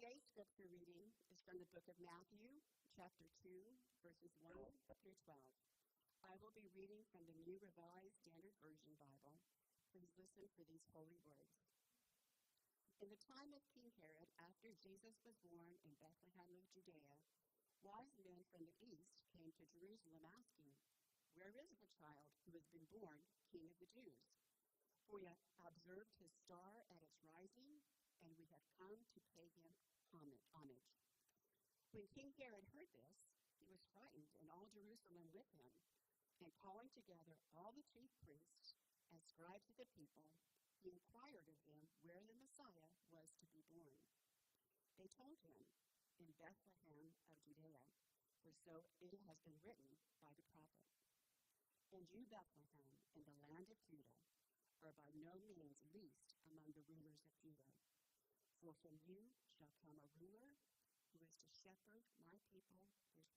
Today's scripture reading is from the book of Matthew, chapter 2, verses 1 through 12. I will be reading from the New Revised Standard Version Bible. Please listen for these holy words. In the time of King Herod, after Jesus was born in Bethlehem of Judea, wise men from the east came to Jerusalem asking, "Where is the child who has been born King of the Jews? For we have observed his star at its rising, and we have come to pay him homage." When King Herod heard this, he was frightened, and all Jerusalem with him. And calling together all the chief priests and scribes of the people, he inquired of them where the Messiah was to be born. They told him, "In Bethlehem of Judea, for so it has been written by the prophet. And you, Bethlehem, in the land of Judah, are by no means least among the rulers of Judah. For from you shall come a ruler who is to shepherd my people Israel."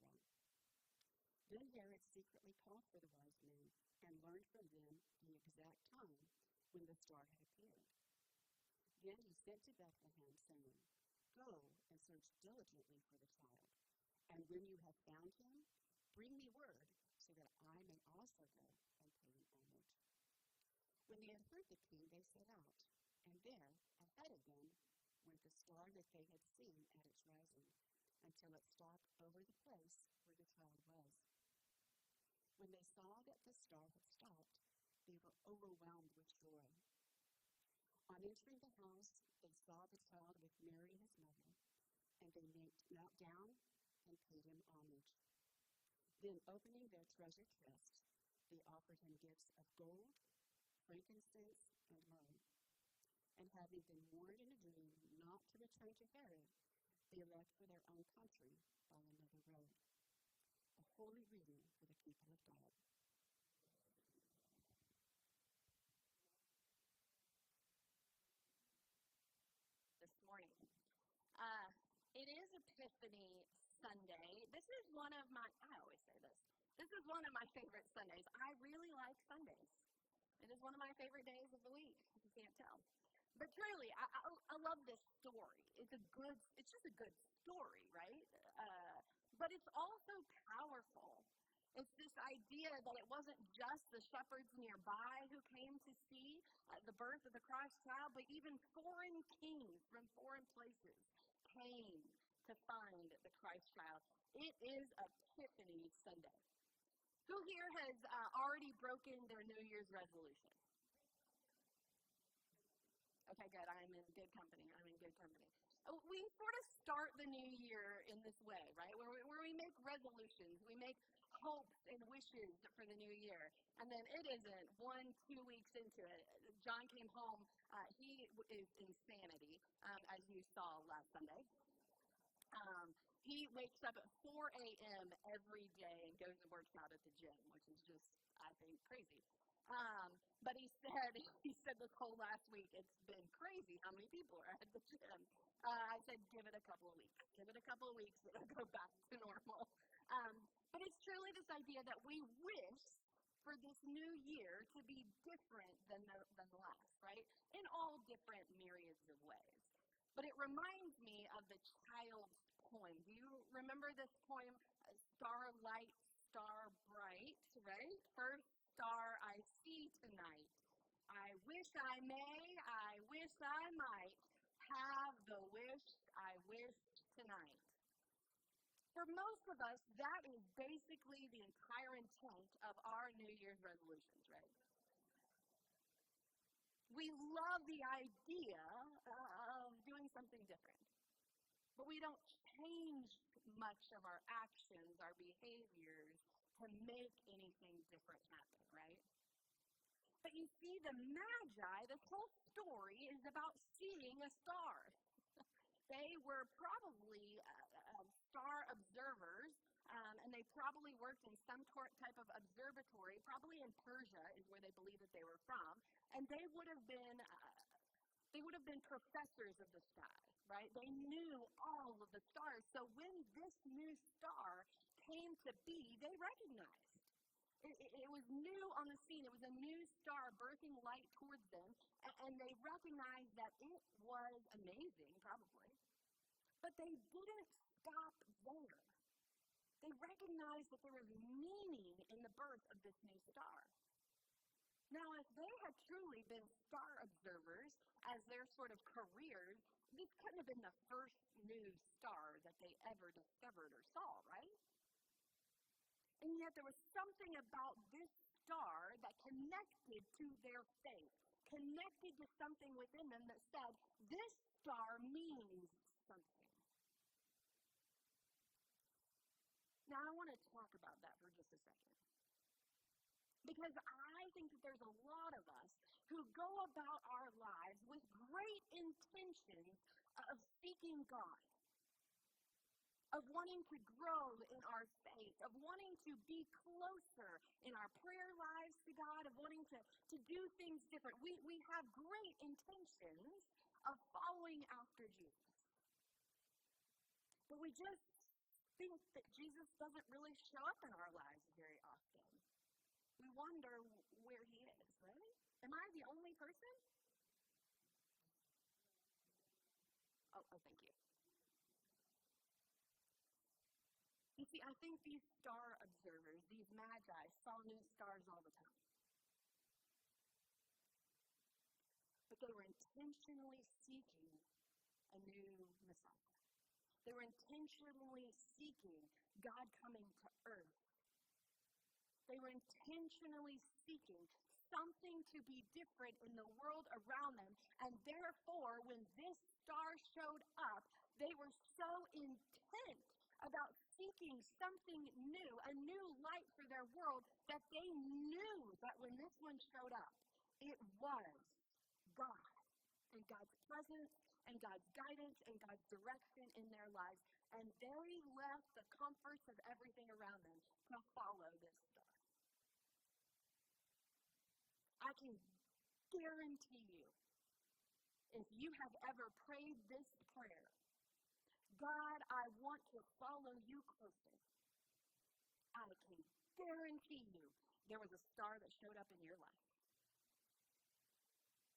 Then Herod secretly called for the wise men and learned from them the exact time when the star had appeared. Then he sent to Bethlehem, saying, "Go and search diligently for the child, and when you have found him, bring me word so that I may also go and pay him homage." When they had heard the king, they set out, and there, ahead of them, went the star that they had seen at its rising, until it stopped over the place where the child was. When they saw that the star had stopped, they were overwhelmed with joy. On entering the house, they saw the child with Mary his mother, and they knelt down and paid him homage. Then, opening their treasure chest, they offered him gifts of gold, frankincense, and myrrh. And having been warned in a dream not to return to Herod, they left for their own country by another road. A holy reading for the people of God. This morning. It is Epiphany Sunday. This is one of my, I always say this is one of my favorite Sundays. I really like Sundays. It is one of my favorite days of the week, if you can't tell. But truly, I love this story. It's just a good story, right? But it's also powerful. It's this idea that it wasn't just the shepherds nearby who came to see the birth of the Christ child, but even foreign kings from foreign places came to find the Christ child. It is Epiphany Sunday. Who here has already broken their New Year's resolution? Okay, good. I'm in good company. We sort of start the new year in this way, right? Where we make resolutions. We make hopes and wishes for the new year. And then it isn't 1-2 weeks into it. John came home. He is insanity, as you saw last Sunday. He wakes up at 4 a.m. every day and goes and works out at the gym, which is just, I think, crazy. But he said this whole last week, it's been crazy how many people are at the gym. I said, give it a couple of weeks. It'll go back to normal. But it's truly this idea that we wish for this new year to be different than the last, right? In all different myriads of ways. But it reminds me of the child's poem. Do you remember this poem, Starlight, Star Bright, right? First star I see tonight. I wish I may, I wish I might have the wish I wished tonight. For most of us, that is basically the entire intent of our New Year's resolutions, right? We love the idea of doing something different, but we don't change much of our actions, our behaviors, to make anything different happen, right? But you see, the Magi, this whole story is about seeing a star. They were probably star observers, and they probably worked in some type of observatory, probably in Persia is where they believe that they were from, and they would have been professors of the sky, right? They knew all of the stars. So when this new star came to be, they recognized. It was new on the scene. It was a new star birthing light towards them, and they recognized that it was amazing, probably. But they didn't stop there. They recognized that there was meaning in the birth of this new star. Now, if they had truly been star observers as their sort of careers, this couldn't have been the first new star that they ever discovered or saw, right? And yet there was something about this star that connected to their faith, connected to something within them that said, this star means something. Now, I want to talk about that for just a second. Because I think that there's a lot of us who go about our lives with great intentions of seeking God, of wanting to grow in our faith, of wanting to be closer in our prayer lives to God, of wanting to do things different. We have great intentions of following after Jesus. But we just think that Jesus doesn't really show up in our lives very often. We wonder where he is, right? Am I the only person? Oh, thank you. You see, I think these star observers, these Magi, saw new stars all the time. But they were intentionally seeking a new Messiah. They were intentionally seeking God coming to earth. They were intentionally seeking something to be different in the world around them. And therefore, when this star showed up, they were so intent about seeking something new, a new light for their world, that they knew that when this one showed up, it was God and God's presence and God's guidance and God's direction in their lives. And they left the comforts of everything around them to follow this star. I can guarantee you, if you have ever prayed this prayer, God, I want to follow you closer, I can guarantee you there was a star that showed up in your life.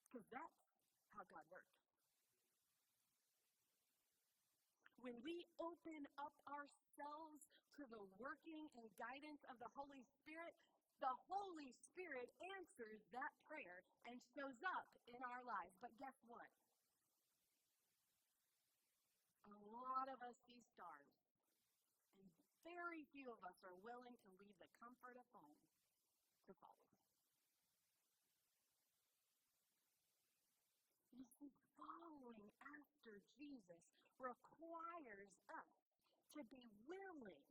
Because that's how God works. When we open up ourselves to the working and guidance of the Holy Spirit answers that prayer and shows up in our lives. But guess what? A lot of us see stars, and very few of us are willing to leave the comfort of home to follow them. You see, following after Jesus requires us to be willing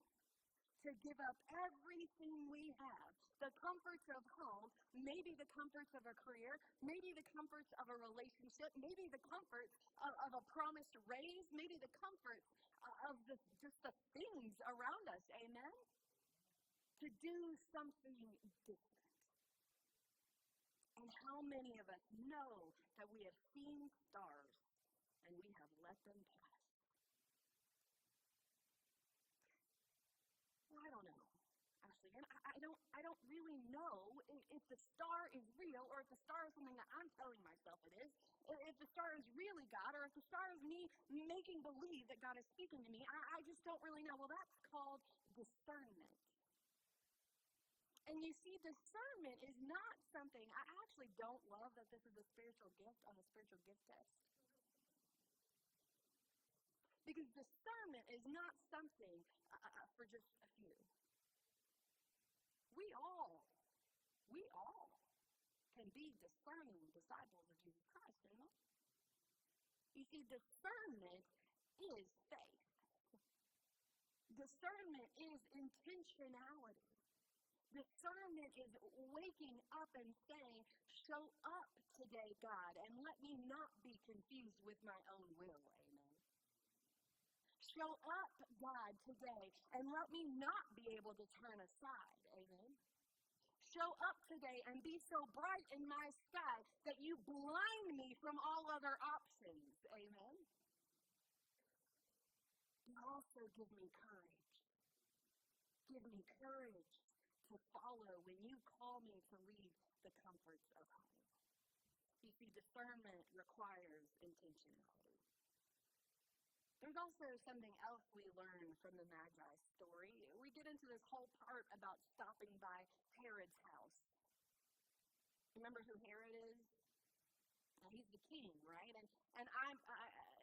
to give up everything we have, the comforts of home, maybe the comforts of a career, maybe the comforts of a relationship, maybe the comforts of a promised raise, maybe the comforts of just the things around us, amen? To do something different. And how many of us know that we have seen stars and we have let them pass? Well, I don't know, Ashley. And I don't really know if the star is real or if the star is something that I'm telling myself it is. If the star is really God or if the star is me making believe that God is speaking to me. I just don't really know. Well, that's called discernment. And you see, discernment is not something, I actually don't love that this is a spiritual gift on a spiritual gift test. Because discernment is not something for just a few. We all can be discerning disciples of Jesus Christ, you know? You see, discernment is faith. Discernment is intentionality. Discernment is waking up and saying, show up today, God, and let me not be confused with my own will, amen. Show up, God, today, and let me not be able to turn aside, amen. Show up today and be so bright in my sky that you blind me from all other options, amen. But also give me courage. Give me courage to follow when you call me to leave the comforts of home. You see, discernment requires intentionality. There's also something else we learn from the Magi story. We get into this whole part about stopping by Herod's house. Remember who Herod is? He's the king, right? And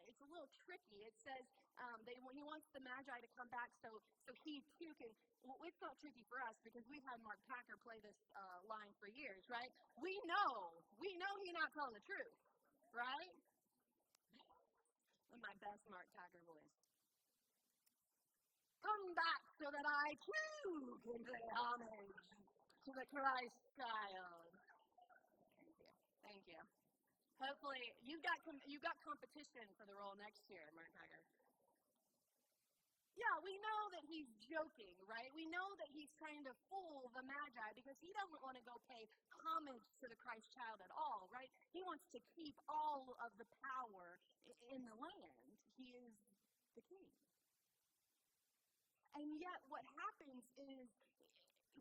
it's a little tricky. It says he wants the Magi to come back so he too can. Well, it's not tricky for us because we've had Mark Packer play this line for years, right? We know he's not telling the truth, right? In my best Mark Packer voice. Come back so that I too can pay homage to the Christ child. Thank you. Hopefully, you've got competition for the role next year, Mark Packer. Yeah, we know that he's joking, right? We know that he's trying to fool the Magi because he doesn't want to go pay homage to the Christ child at all, right? He wants to keep all of the power in the land. He is the king. And yet what happens is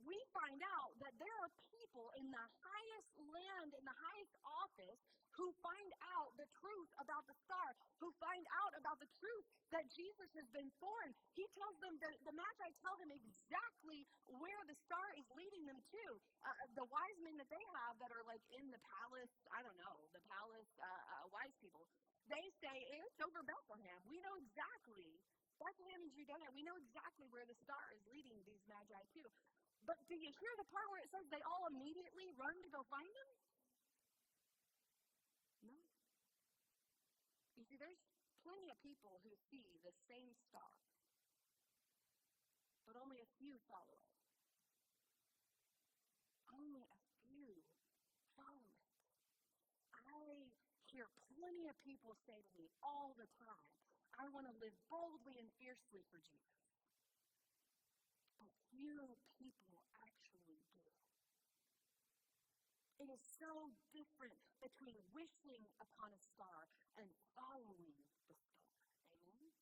we find out that there are people in the highest land, in the highest office, who find out the truth about the star, who find out about the truth that Jesus has been born. He tells them, the Magi tell them exactly where the star is leading them to. The wise men that they have that are like in the palace, I don't know, the palace wise people, they say, it's over Bethlehem. We know exactly. Bethlehem in Judea, we know exactly where the star is leading these Magi to. But do you hear the part where it says they all immediately run to go find him? No. You see, there's plenty of people who see the same star, but only a few follow it. Only a few follow it. I hear plenty of people say to me all the time, I want to live boldly and fiercely for Jesus. But few people actually do. It is so different between wishing upon a star and following the star. Amen?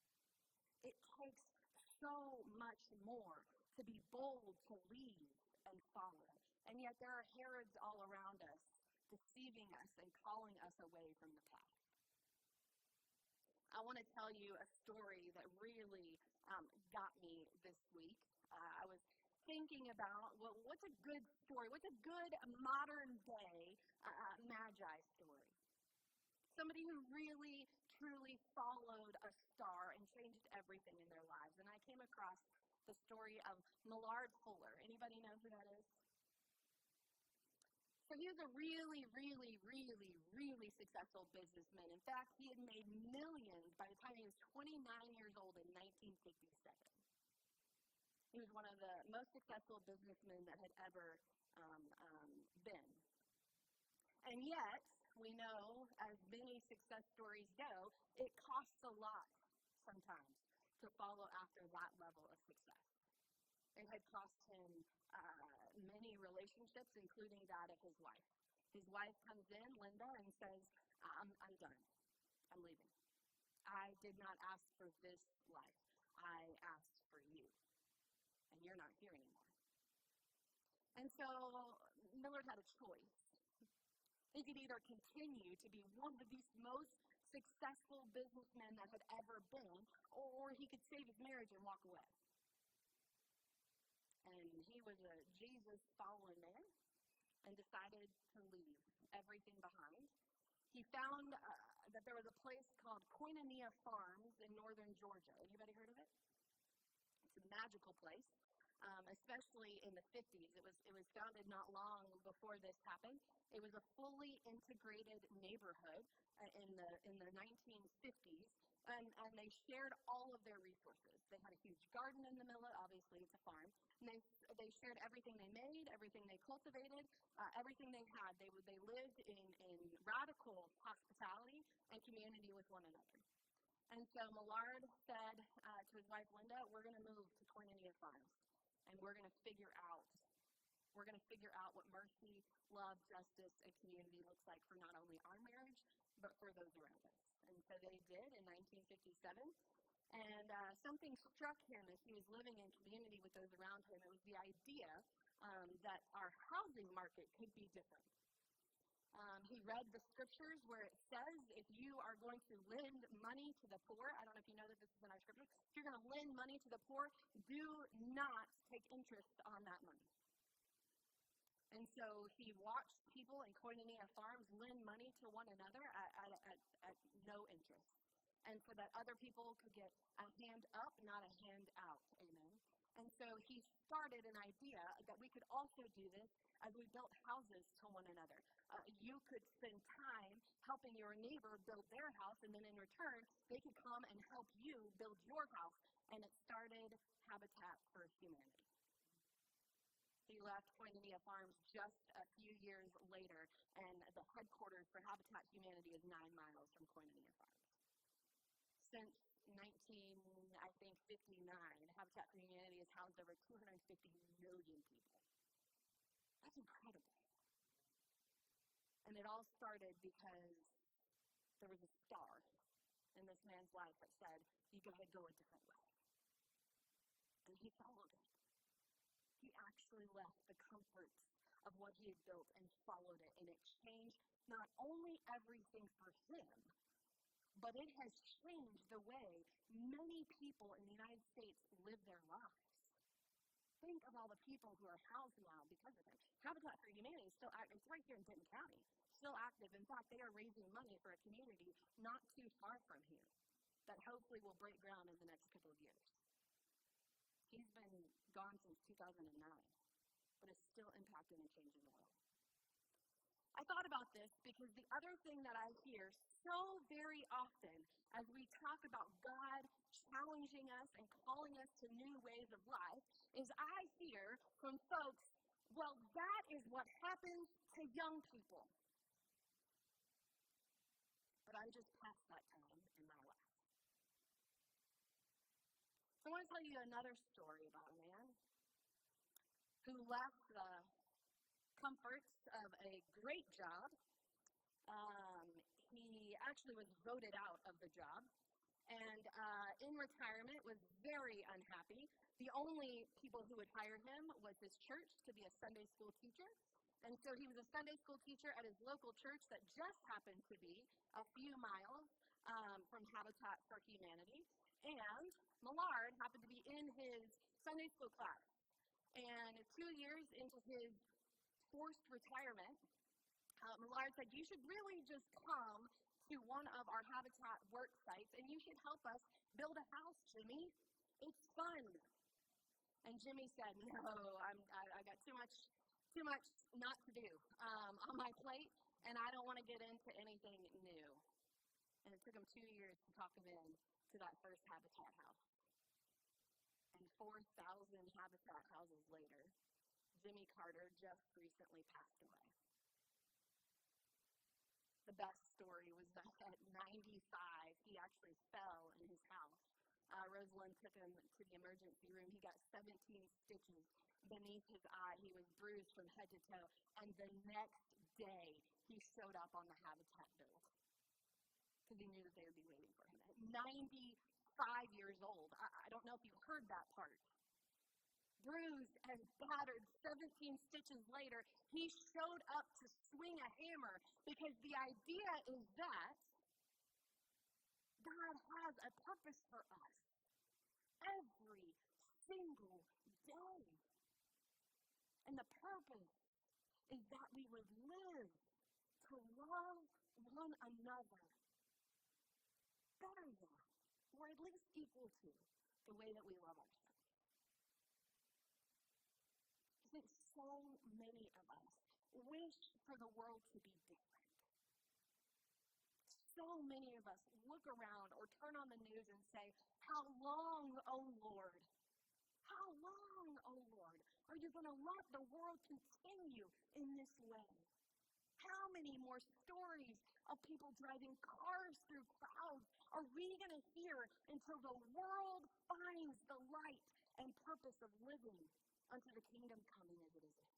It takes so much more to be bold to lead and follow. And yet there are Herods all around us, deceiving us and calling us away from the path. I want to tell you a story that really got me this week. I was thinking about what's a good story, what's a good modern day Magi story. Somebody who really, truly followed a star and changed everything in their lives. And I came across the story of Millard Fuller. Anybody know who that is? So he was a really, really, really, really successful businessman. In fact, he had made millions by the time he was 29 years old in 1957. He was one of the most successful businessmen that had ever been. And yet, we know, as many success stories go, it costs a lot sometimes to follow after that level of success. It had cost him many relationships, including that of his wife. His wife comes in, Linda, and says, I'm done. I'm leaving. I did not ask for this life. I asked for you. And you're not here anymore. And so Millard had a choice. He could either continue to be one of the most successful businessmen that had ever been, or he could save his marriage and walk away. And he was a Jesus-following man and decided to leave everything behind. He found that there was a place called Koinonia Farms in northern Georgia. Anybody heard of it? It's a magical place, especially in the 50s. It was founded not long before this happened. It was a fully integrated neighborhood in the 1950s. And they shared all of their resources. They had a huge garden in the middle, obviously it's a farm. And they shared everything they made, everything they cultivated, everything they had. They lived in radical hospitality and community with one another. And so Millard said to his wife Linda, we're going to move to Koinonia Farms. And we're going to figure out what mercy, love, justice, and community looks like for not only our marriage, but for those around us. And so they did in 1957. And something struck him as he was living in community with those around him. It was the idea that our housing market could be different. He read the scriptures where it says if you are going to lend money to the poor, I don't know if you know that this is in our scripture, if you're going to lend money to the poor, do not take interest on that money. And so he watched people in Koinonia Farms lend money to one another at no interest. And so that other people could get a hand up, not a hand out. Amen. And so he started an idea that we could also do this as we built houses to one another. You could spend time helping your neighbor build their house, and then in return, they could come and help you build your house. And it started Habitat for Humanity. He left Koinonia Farms just a few years later, and the headquarters for Habitat Humanity is 9 miles from Koinonia Farms. Since 1959, Habitat for Humanity has housed over 250 million people. That's incredible. And it all started because there was a star in this man's life that said, you got to go a different way. And he followed it. He actually left the comforts of what he had built and followed it. And it changed not only everything for him, but it has changed the way many people in the United States live their lives. Think of all the people who are housed now because of it. Habitat for Humanity is still active. It's right here in Denton County. Still active. In fact, they are raising money for a community not too far from here that hopefully will break ground in the next couple of years. He's been gone since 2009, but it's still impacting and changing the world. I thought about this because the other thing that I hear so very often as we talk about God challenging us and calling us to new ways of life is I hear from folks, well, that is what happens to young people. But I'm just past that time in my life. So I want to tell you another story about a man who left the comforts of a great job. He actually was voted out of the job, and in retirement was very unhappy. The only people who would hire him was his church to be a Sunday school teacher. And so he was a Sunday school teacher at his local church that just happened to be a few miles from Habitat for Humanity. And Millard happened to be in his Sunday school class. And 2 years into his forced retirement, Millard said, you should really just come to one of our Habitat work sites, and you should help us build a house, Jimmy. It's fun. And Jimmy said, no, I got too much not to do on my plate, and I don't want to get into anything new. And it took him 2 years to talk him in to that first Habitat house. And 4,000 Habitat houses later, Jimmy Carter just recently passed away. The best story was that at 95, he actually fell in his house. Rosalind took him to the emergency room. He got 17 stitches beneath his eye. He was bruised from head to toe. And the next day, he showed up on the Habitat build because he knew that they would be waiting for him. At 95 years old, I don't know if you heard that part. Bruised and battered, 17 stitches later, he showed up to swing a hammer because the idea is that God has a purpose for us every single day. And the purpose is that we would live to love one another better than, or at least equal to, the way that we love ourselves. I think so many of us wish for the world to be different. So many of us look around or turn on the news and say, how long, oh Lord? How long, oh Lord, are you going to let the world continue in this way? How many more stories of people driving cars through crowds are we going to hear until the world finds the light and purpose of living unto the kingdom coming as it is in?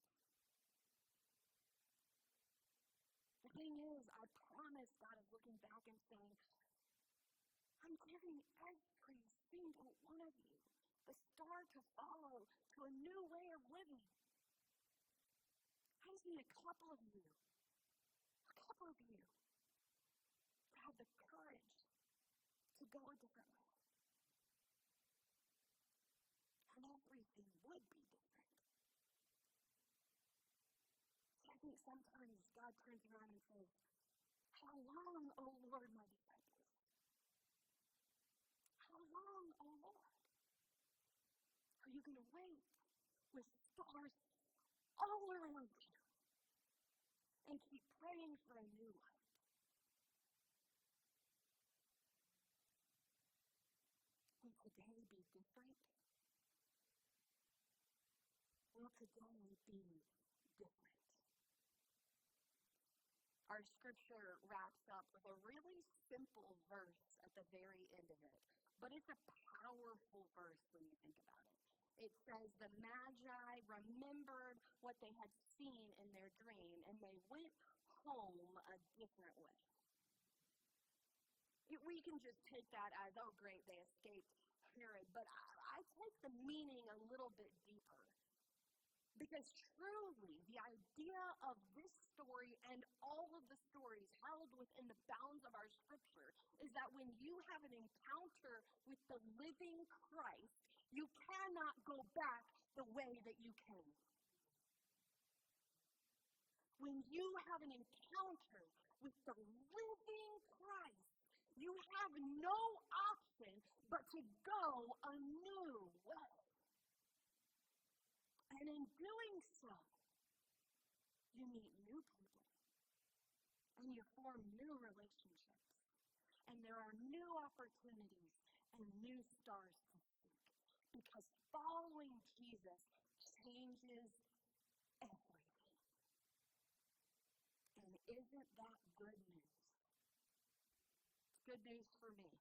The thing is, I promise God is looking back and saying, I'm giving every single one of you the star to follow to a new way of living. I just need a couple of you, a the courage to go a different way. And everything would be different. So I think sometimes God turns around and says, how long, O Lord, my disciples? How long, O Lord? Are you going to wait with stars all around you and keep praying for a new life? Will today be different? Will today be different? Our scripture wraps up with a really simple verse at the very end of it, but it's a powerful verse when you think about it. It says, the Magi remembered what they had seen in their dream, and they went home a different way. We can just take that as, oh great, they escaped Herod, but I take the meaning a little bit deeper. Because truly, the idea of this story and all of the stories held within the bounds of our scripture is that when you have an encounter with the living Christ, you cannot go back the way that you came. When you have an encounter with the living Christ, you have no option but to go a new way. And in doing so, you meet new people, and you form new relationships, and there are new opportunities and new stars to seek, because following Jesus changes everything. And isn't that good news? It's good news for me,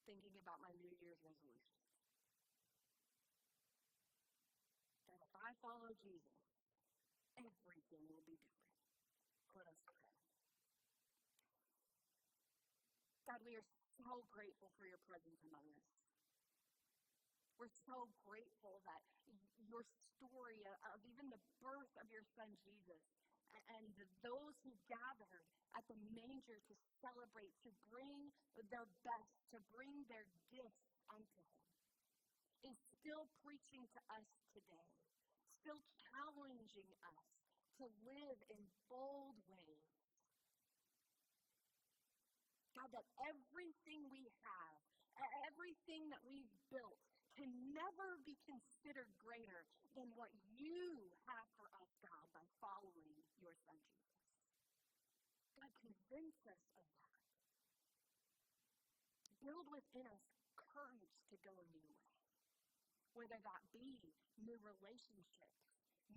thinking about my New Year's resolution. That if I follow Jesus, everything will be different. Let us pray. God, we are so grateful for your presence among us. We're so grateful that your story of even the birth of your son Jesus and those who gathered at the manger to celebrate, to bring their best, to bring their gifts unto him, is still preaching to us today, still challenging us to live in bold ways. God, that everything we have, everything that we've built can never be considered greater than what you have for us, God, by following your son Jesus. God, convince us of that. Build within us courage to go a new way, whether that be new relationships,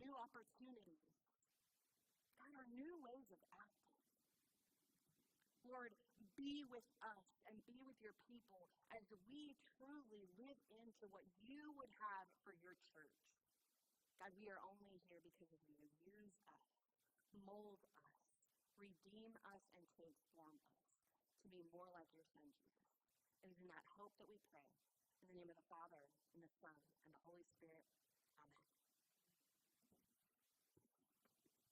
new opportunities, God, our new ways of acting. Lord, be with us and be with your people as we truly live into what you would have for your church. God, we are only here because of you. Use us, mold us, redeem us, and transform us to be more like your son, Jesus. It is in that hope that we pray. In the name of the Father, and the Son, and the Holy Spirit. Amen.